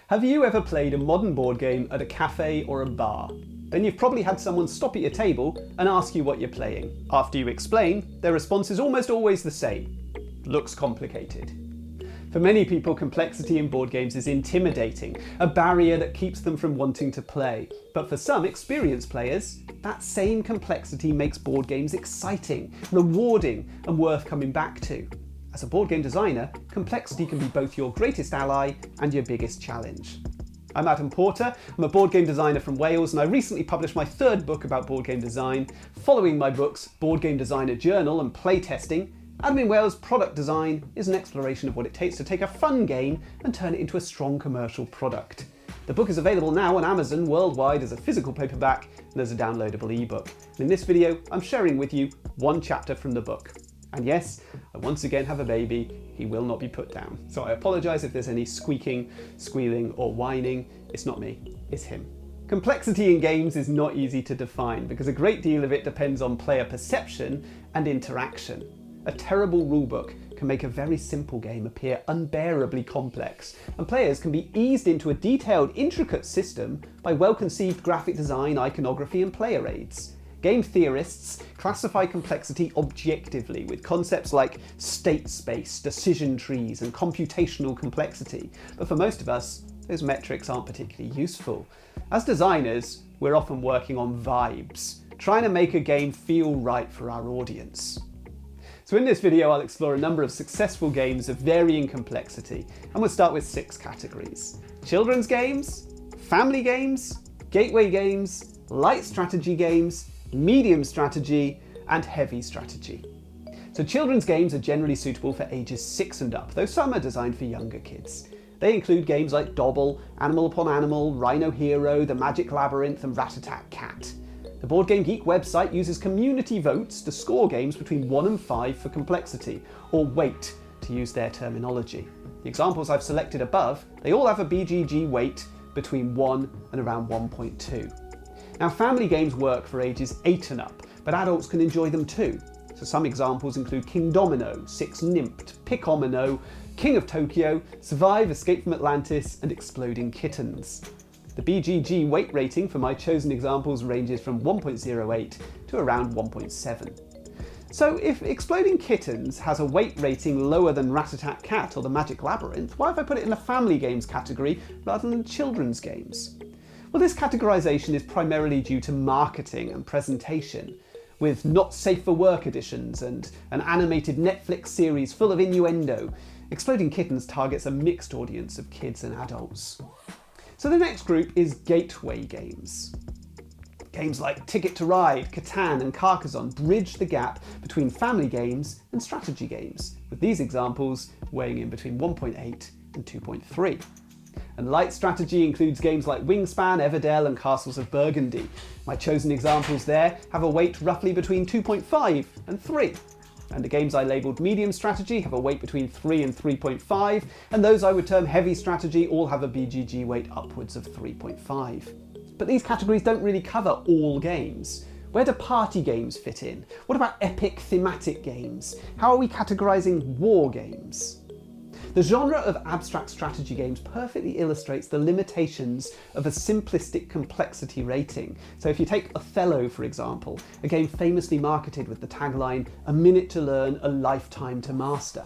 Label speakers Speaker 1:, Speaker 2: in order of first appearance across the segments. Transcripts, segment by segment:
Speaker 1: Have you ever played a modern board game at a cafe or a bar? Then you've probably had someone stop at your table and ask you what you're playing. After you explain, their response is almost always the same. Looks complicated. For many people, complexity in board games is intimidating, a barrier that keeps them from wanting to play. But for some experienced players, that same complexity makes board games exciting, rewarding, and worth coming back to. As a board game designer, complexity can be both your greatest ally and your biggest challenge. I'm Adam Porter, I'm a board game designer from Wales, and I recently published my third book about board game design. Following my books, Board Game Designer Journal and Playtesting, Adam in Wales Product Design is an exploration of what it takes to take a fun game and turn it into a strong commercial product. The book is available now on Amazon worldwide as a physical paperback and as a downloadable ebook. And in this video, I'm sharing with you one chapter from the book. And yes, I once again have a baby. He will not be put down. So I apologise if there's any squeaking, squealing or whining. It's not me, it's him. Complexity in games is not easy to define because a great deal of it depends on player perception and interaction. A terrible rulebook can make a very simple game appear unbearably complex, and players can be eased into a detailed, intricate system by well-conceived graphic design, iconography and player aids. Game theorists classify complexity objectively with concepts like state space, decision trees, and computational complexity. But for most of us, those metrics aren't particularly useful. As designers, we're often working on vibes, trying to make a game feel right for our audience. So in this video, I'll explore a number of successful games of varying complexity, and we'll start with 6 categories: children's games, family games, gateway games, light strategy games, medium strategy, and heavy strategy. So children's games are generally suitable for ages 6 and up, though some are designed for younger kids. They include games like Dobble, Animal Upon Animal, Rhino Hero, The Magic Labyrinth, and Rat-a-Tat-Cat. The Board Game Geek website uses community votes to score games between 1 and 5 for complexity, or weight, to use their terminology. The examples I've selected above, they all have a BGG weight between 1 and around 1.2. Now, family games work for ages 8 and up, but adults can enjoy them too. So some examples include King Domino, Six Nymped, Pickomino, King of Tokyo, Survive, Escape from Atlantis, and Exploding Kittens. The BGG weight rating for my chosen examples ranges from 1.08 to around 1.7. So if Exploding Kittens has a weight rating lower than Rat-a-Tat-Cat or The Magic Labyrinth, why have I put it in the family games category rather than children's games? Well, this categorization is primarily due to marketing and presentation, with not safe for work editions and an animated Netflix series full of innuendo. Exploding Kittens targets a mixed audience of kids and adults. So the next group is gateway games. Games like Ticket to Ride, Catan and Carcassonne bridge the gap between family games and strategy games, with these examples weighing in between 1.8 and 2.3. And light strategy includes games like Wingspan, Everdell and Castles of Burgundy. My chosen examples there have a weight roughly between 2.5 and 3. And the games I labelled medium strategy have a weight between 3 and 3.5, and those I would term heavy strategy all have a BGG weight upwards of 3.5. But these categories don't really cover all games. Where do party games fit in? What about epic thematic games? How are we categorising war games? The genre of abstract strategy games perfectly illustrates the limitations of a simplistic complexity rating. So if you take Othello, for example, a game famously marketed with the tagline, "A minute to learn, a lifetime to master."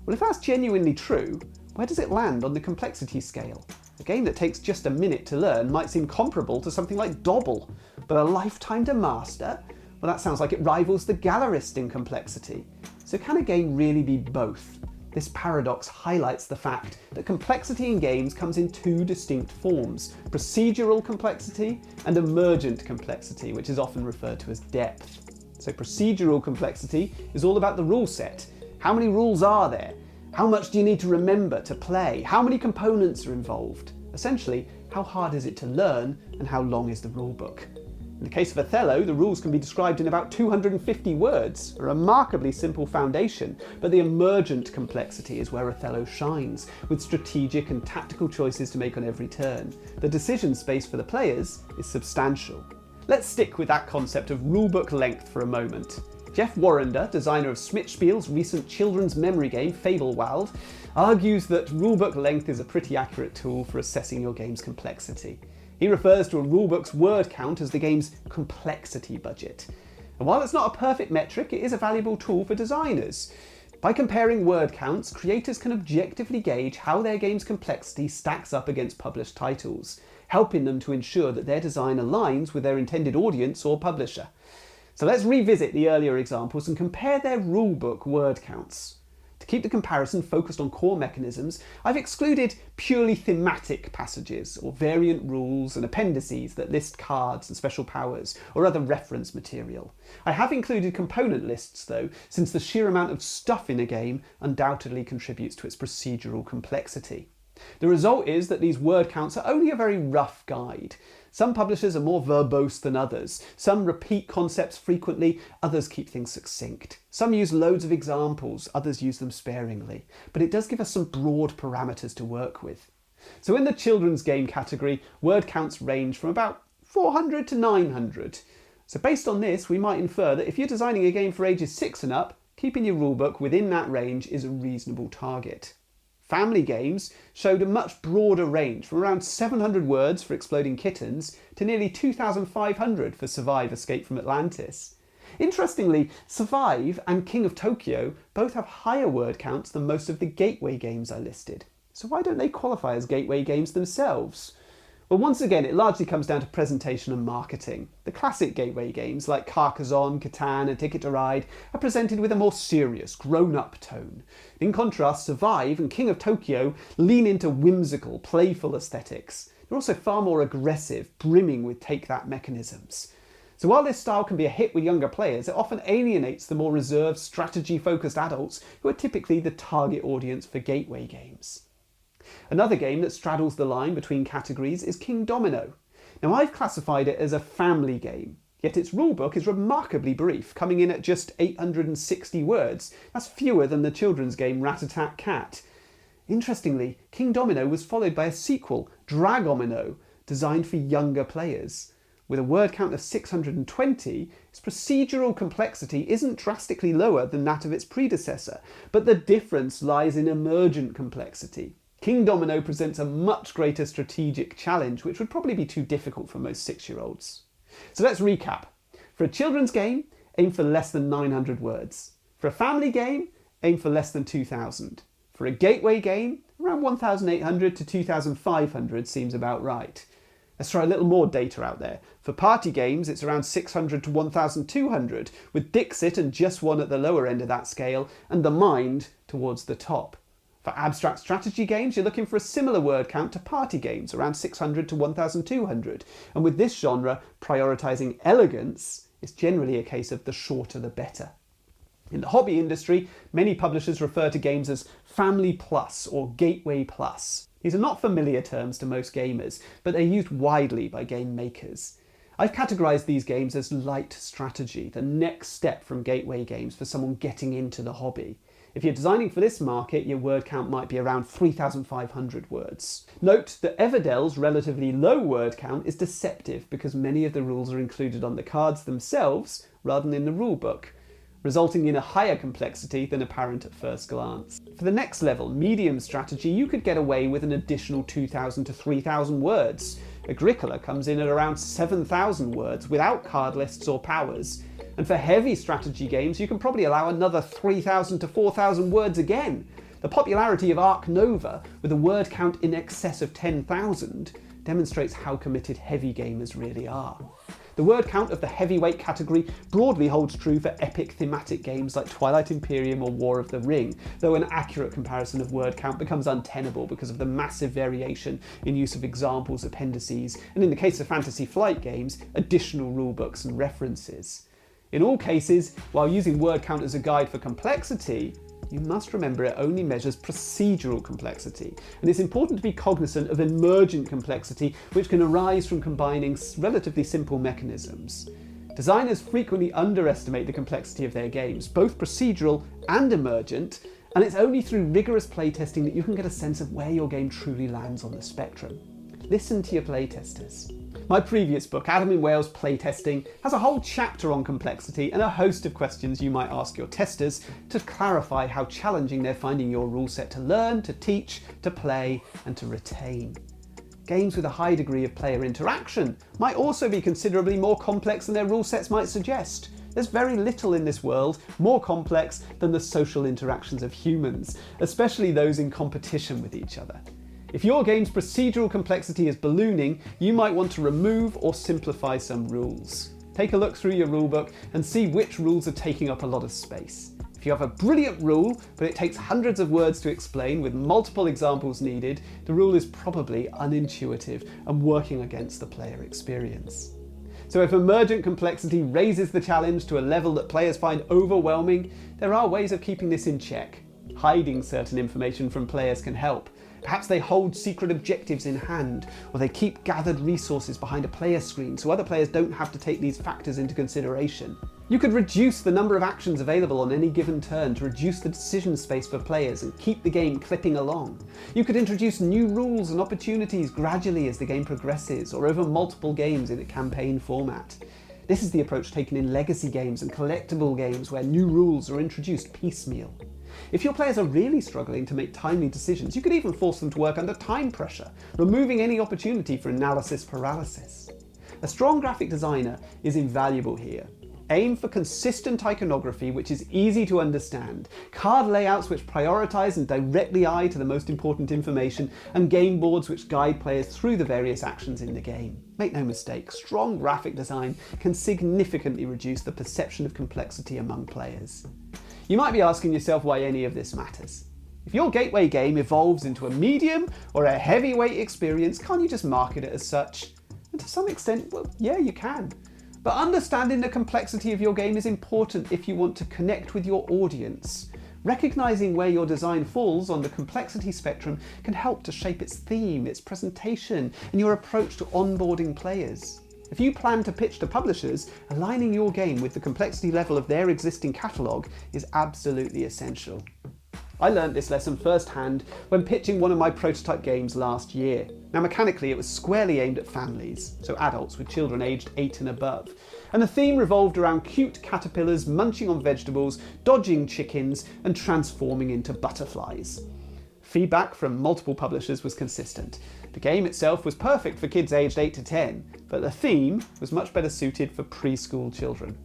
Speaker 1: Well, if that's genuinely true, where does it land on the complexity scale? A game that takes just a minute to learn might seem comparable to something like Dobble, but a lifetime to master? Well, that sounds like it rivals the Gallerist in complexity. So can a game really be both? This paradox highlights the fact that complexity in games comes in 2 distinct forms: procedural complexity and emergent complexity, which is often referred to as depth. So procedural complexity is all about the rule set. How many rules are there? How much do you need to remember to play? How many components are involved? Essentially, how hard is it to learn and how long is the rulebook? In the case of Othello, the rules can be described in about 250 words, a remarkably simple foundation, but the emergent complexity is where Othello shines, with strategic and tactical choices to make on every turn. The decision space for the players is substantial. Let's stick with that concept of rulebook length for a moment. Jeff Warrender, designer of Schmidt-Spiel's recent children's memory game Fableworld, argues that rulebook length is a pretty accurate tool for assessing your game's complexity. He refers to a rulebook's word count as the game's complexity budget. And while it's not a perfect metric, it is a valuable tool for designers. By comparing word counts, creators can objectively gauge how their game's complexity stacks up against published titles, helping them to ensure that their design aligns with their intended audience or publisher. So let's revisit the earlier examples and compare their rulebook word counts. To keep the comparison focused on core mechanisms, I've excluded purely thematic passages or variant rules and appendices that list cards and special powers or other reference material. I have included component lists though, since the sheer amount of stuff in a game undoubtedly contributes to its procedural complexity. The result is that these word counts are only a very rough guide. Some publishers are more verbose than others. Some repeat concepts frequently, others keep things succinct. Some use loads of examples, others use them sparingly. But it does give us some broad parameters to work with. So in the children's game category, word counts range from about 400 to 900. So based on this, we might infer that if you're designing a game for ages 6 and up, keeping your rulebook within that range is a reasonable target. Family games showed a much broader range, from around 700 words for Exploding Kittens to nearly 2,500 for Survive Escape from Atlantis. Interestingly, Survive and King of Tokyo both have higher word counts than most of the gateway games I listed. So why don't they qualify as gateway games themselves? Well, once again, it largely comes down to presentation and marketing. The classic gateway games like Carcassonne, Catan and Ticket to Ride are presented with a more serious, grown-up tone. In contrast, Survive and King of Tokyo lean into whimsical, playful aesthetics. They're also far more aggressive, brimming with take-that mechanisms. So while this style can be a hit with younger players, it often alienates the more reserved, strategy-focused adults who are typically the target audience for gateway games. Another game that straddles the line between categories is King Domino. Now I've classified it as a family game, yet its rulebook is remarkably brief, coming in at just 860 words. That's fewer than the children's game Rat-a-tat-cat. Interestingly, King Domino was followed by a sequel, Dragomino, designed for younger players. With a word count of 620, its procedural complexity isn't drastically lower than that of its predecessor, but the difference lies in emergent complexity. King Domino presents a much greater strategic challenge, which would probably be too difficult for most 6-year-olds. So let's recap. For a children's game, aim for less than 900 words. For a family game, aim for less than 2,000. For a gateway game, around 1,800 to 2,500 seems about right. Let's try a little more data out there. For party games, it's around 600 to 1,200, with Dixit and Just One at the lower end of that scale, and The Mind towards the top. For abstract strategy games, you're looking for a similar word count to party games, around 600 to 1,200. And with this genre prioritising elegance, it's generally a case of the shorter the better. In the hobby industry, many publishers refer to games as Family Plus or Gateway Plus. These are not familiar terms to most gamers, but they're used widely by game makers. I've categorised these games as light strategy, the next step from gateway games for someone getting into the hobby. If you're designing for this market, your word count might be around 3,500 words. Note that Everdell's relatively low word count is deceptive because many of the rules are included on the cards themselves rather than in the rulebook, resulting in a higher complexity than apparent at first glance. For the next level, medium strategy, you could get away with an additional 2,000 to 3,000 words. Agricola comes in at around 7,000 words without card lists or powers. And for heavy strategy games, you can probably allow another 3,000 to 4,000 words again. The popularity of Arc Nova, with a word count in excess of 10,000, demonstrates how committed heavy gamers really are. The word count of the heavyweight category broadly holds true for epic thematic games like Twilight Imperium or War of the Ring, though an accurate comparison of word count becomes untenable because of the massive variation in use of examples, appendices, and in the case of Fantasy Flight games, additional rulebooks and references. In all cases, while using word count as a guide for complexity, you must remember it only measures procedural complexity, and it's important to be cognizant of emergent complexity, which can arise from combining relatively simple mechanisms. Designers frequently underestimate the complexity of their games, both procedural and emergent, and it's only through rigorous playtesting that you can get a sense of where your game truly lands on the spectrum. Listen to your playtesters. My previous book, Adam in Wales Playtesting, has a whole chapter on complexity and a host of questions you might ask your testers to clarify how challenging they're finding your rule set to learn, to teach, to play, and to retain. Games with a high degree of player interaction might also be considerably more complex than their rule sets might suggest. There's very little in this world more complex than the social interactions of humans, especially those in competition with each other. If your game's procedural complexity is ballooning, you might want to remove or simplify some rules. Take a look through your rulebook and see which rules are taking up a lot of space. If you have a brilliant rule, but it takes hundreds of words to explain with multiple examples needed, the rule is probably unintuitive and working against the player experience. So if emergent complexity raises the challenge to a level that players find overwhelming, there are ways of keeping this in check. Hiding certain information from players can help. Perhaps they hold secret objectives in hand, or they keep gathered resources behind a player screen so other players don't have to take these factors into consideration. You could reduce the number of actions available on any given turn to reduce the decision space for players and keep the game clipping along. You could introduce new rules and opportunities gradually as the game progresses, or over multiple games in a campaign format. This is the approach taken in legacy games and collectible games where new rules are introduced piecemeal. If your players are really struggling to make timely decisions, you could even force them to work under time pressure, removing any opportunity for analysis paralysis. A strong graphic designer is invaluable here. Aim for consistent iconography which is easy to understand, card layouts which prioritise and directly eye to the most important information, and game boards which guide players through the various actions in the game. Make no mistake, strong graphic design can significantly reduce the perception of complexity among players. You might be asking yourself why any of this matters. If your gateway game evolves into a medium or a heavyweight experience, can't you just market it as such? And to some extent, well, yeah, you can. But understanding the complexity of your game is important if you want to connect with your audience. Recognizing where your design falls on the complexity spectrum can help to shape its theme, its presentation, and your approach to onboarding players. If you plan to pitch to publishers, aligning your game with the complexity level of their existing catalogue is absolutely essential. I learnt this lesson firsthand when pitching one of my prototype games last year. Now mechanically it was squarely aimed at families, so adults with children aged 8 and above, and the theme revolved around cute caterpillars munching on vegetables, dodging chickens, and transforming into butterflies. Feedback from multiple publishers was consistent. The game itself was perfect for kids aged 8 to 10, but the theme was much better suited for preschool children.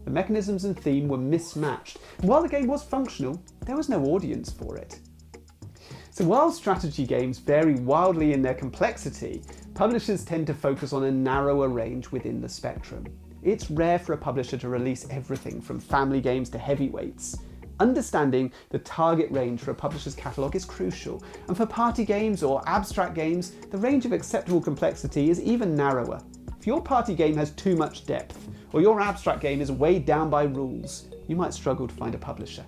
Speaker 1: The mechanisms and theme were mismatched, and while the game was functional, there was no audience for it. So while strategy games vary wildly in their complexity, publishers tend to focus on a narrower range within the spectrum. It's rare for a publisher to release everything from family games to heavyweights. Understanding the target range for a publisher's catalogue is crucial, and for party games or abstract games, the range of acceptable complexity is even narrower. If your party game has too much depth, or your abstract game is weighed down by rules, you might struggle to find a publisher.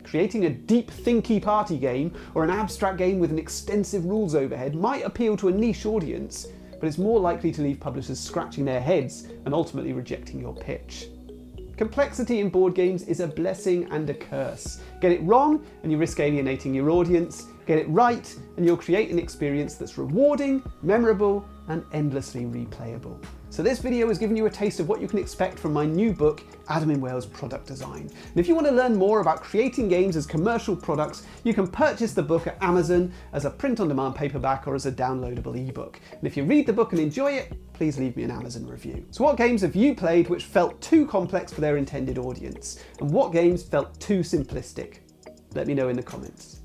Speaker 1: Creating a deep thinky party game or an abstract game with an extensive rules overhead might appeal to a niche audience, but it's more likely to leave publishers scratching their heads and ultimately rejecting your pitch. Complexity in board games is a blessing and a curse. Get it wrong and you risk alienating your audience. Get it right and you'll create an experience that's rewarding, memorable, and endlessly replayable. So this video has given you a taste of what you can expect from my new book, Adam in Wales Product Design. And if you want to learn more about creating games as commercial products, you can purchase the book at Amazon as a print-on-demand paperback or as a downloadable ebook. And if you read the book and enjoy it, please leave me an Amazon review. So what games have you played which felt too complex for their intended audience? And what games felt too simplistic? Let me know in the comments.